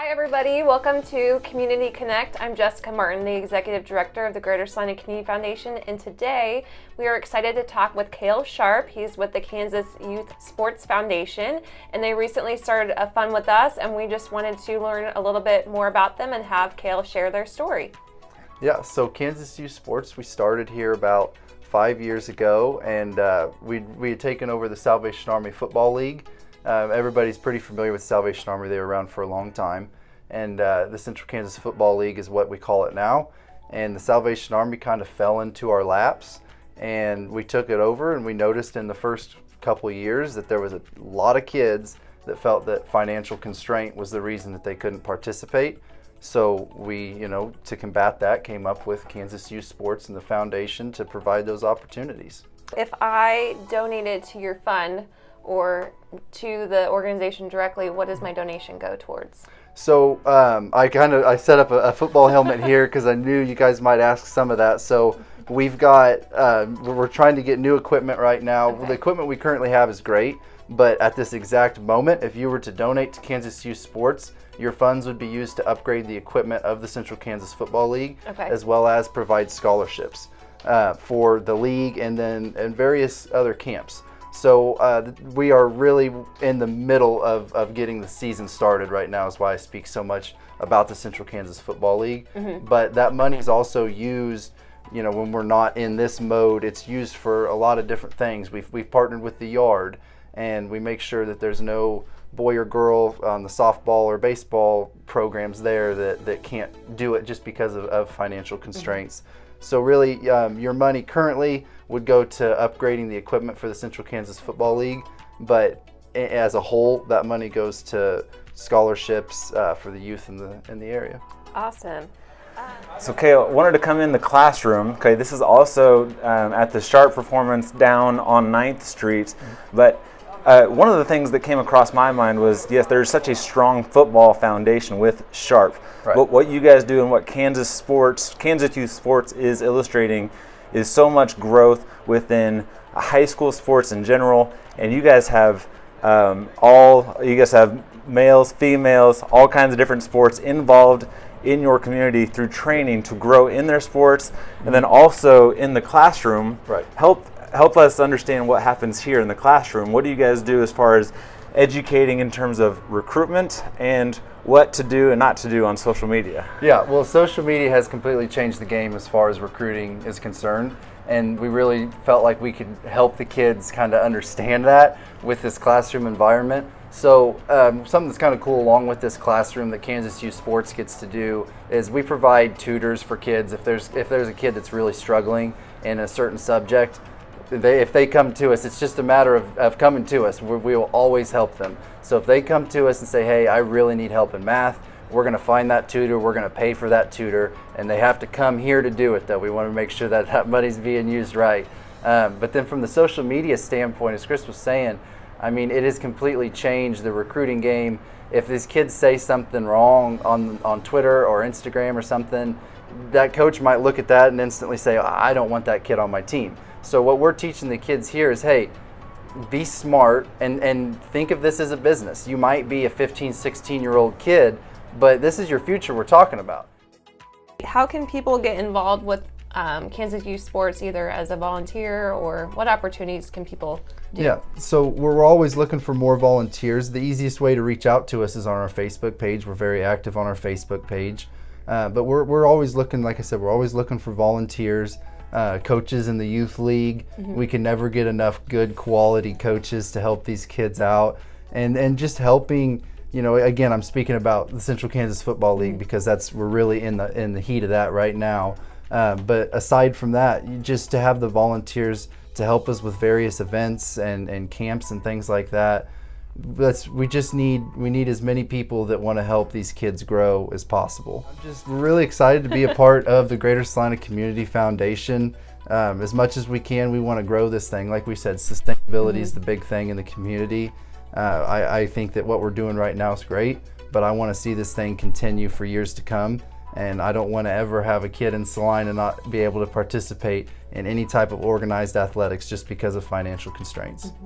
Hi everybody, welcome to Community Connect. I'm Jessica Martin, the Executive Director of the Greater Salina Community Foundation, and today we are excited to talk with Cale Sharp. He's with the Kansas Youth Sports Foundation, and they recently started a fund with us, and we just wanted to learn a little bit more about them and have Cale share their story. Yeah, so Kansas Youth Sports, we started here about 5 years ago, and we had taken over the Salvation Army Football League. Everybody's pretty familiar with Salvation Army. They were around for a long time. And the Central Kansas Football League is what we call it now. And the Salvation Army kind of fell into our laps. And we took it over, and we noticed in the first couple of years that there was a lot of kids that felt that financial constraint was the reason that they couldn't participate. So we, to combat that, came up with Kansas Youth Sports and the foundation to provide those opportunities. If I donated to your fund, or to the organization directly, what does my donation go towards? So I set up a football helmet here because I knew you guys might ask some of that. So we've got, we're trying to get new equipment right now. Okay. The equipment we currently have is great, but at this exact moment, if you were to donate to Kansas Youth Sports, your funds would be used to upgrade the equipment of the Central Kansas Football League, okay, as well as provide scholarships for the league and various other camps. So we are really in the middle of getting the season started right now, is why I speak so much about the Central Kansas Football League. Mm-hmm. But that money is also used, when we're not in this mode, it's used for a lot of different things. We've partnered with the Yard, and we make sure that there's no boy or girl on the softball or baseball programs there that can't do it just because of financial constraints. Mm-hmm. So really, your money currently would go to upgrading the equipment for the Central Kansas Football League, but as a whole, that money goes to scholarships for the youth in the area. Awesome. So Cale, wanted to come in the classroom. Okay, this is also at the Sharp Performance down on 9th Street, but one of the things that came across my mind was, yes, there's such a strong football foundation with Sharp. Right. But what you guys do and what Kansas Youth Sports is illustrating is so much growth within high school sports in general. And you guys have males, females, all kinds of different sports involved in your community through training to grow in their sports, and then also in the classroom. Right. Help us understand what happens here in the classroom. What do you guys do as far as educating in terms of recruitment and what to do and not to do on social media? Yeah, well, social media has completely changed the game as far as recruiting is concerned, and we really felt like we could help the kids kind of understand that with this classroom environment. So something that's kind of cool along with this classroom that Kansas Youth Sports gets to do is we provide tutors for kids. If there's a kid that's really struggling in a certain subject, if they come to us, it's just a matter of coming to us. We will always help them. So if they come to us and say, hey, I really need help in math, we're going to find that tutor, we're going to pay for that tutor, and they have to come here to do it, though. We want to make sure that money's being used right. But then from the social media standpoint, as Chris was saying, I mean, it has completely changed the recruiting game. If these kids say something wrong on Twitter or Instagram or something, that coach might look at that and instantly say, I don't want that kid on my team. So what we're teaching the kids here is, hey, be smart and think of this as a business. You might be a 15, 16-year-old kid, but this is your future we're talking about. How can people get involved with Kansas Youth Sports, either as a volunteer, or what opportunities can people do? Yeah, so we're always looking for more volunteers. The easiest way to reach out to us is on our Facebook page. We're very active on our Facebook page. But we're always looking, like I said, we're always looking for volunteers. Coaches in the youth league. Mm-hmm. We can never get enough good quality coaches to help these kids out, and just helping, again, I'm speaking about the Central Kansas Football League because we're really in the heat of that right now. But aside from that, just to have the volunteers to help us with various events and camps and things like that. We need as many people that want to help these kids grow as possible. I'm just really excited to be a part of the Greater Salina Community Foundation. As much as we can, we want to grow this thing. Like we said, sustainability is the big thing in the community. I think that what we're doing right now is great, but I want to see this thing continue for years to come. And I don't want to ever have a kid in Salina not be able to participate in any type of organized athletics just because of financial constraints. Mm-hmm.